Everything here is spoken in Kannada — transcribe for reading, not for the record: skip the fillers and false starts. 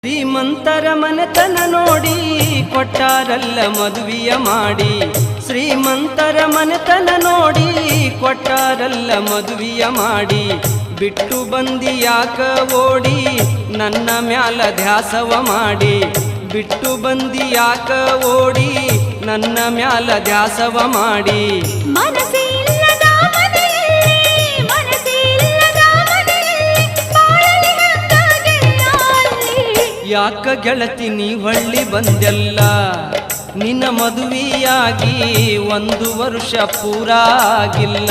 ಶ್ರೀಮಂತರ ಮನೆತನ ನೋಡಿ ಕೊಟ್ಟಾರಲ್ಲ ಮದುವೆಯ ಮಾಡಿ. ಶ್ರೀಮಂತರ ಮನೆತನ ನೋಡಿ ಕೊಟ್ಟಾರಲ್ಲ ಮದುವೆಯ ಮಾಡಿ. ಬಿಟ್ಟು ಬಂದಿ ಯಾಕ ಓಡಿ ನನ್ನ ಮ್ಯಾಲ ಧ್ಯಾಸವ ಮಾಡಿ. ಬಿಟ್ಟು ಬಂದಿ ಯಾಕ ಓಡಿ ನನ್ನ ಮ್ಯಾಲ ಧ್ಯಾಸವ ಮಾಡಿ. ಯಾಕ ಗೆಳತಿ ನೀ ಹೊಳ್ಳಿ ಬಂದೆಲ್ಲ, ನಿನ್ನ ಮದುವೆಯಾಗಿ 1 ವರ್ಷ ಪೂರ ಆಗಿಲ್ಲ.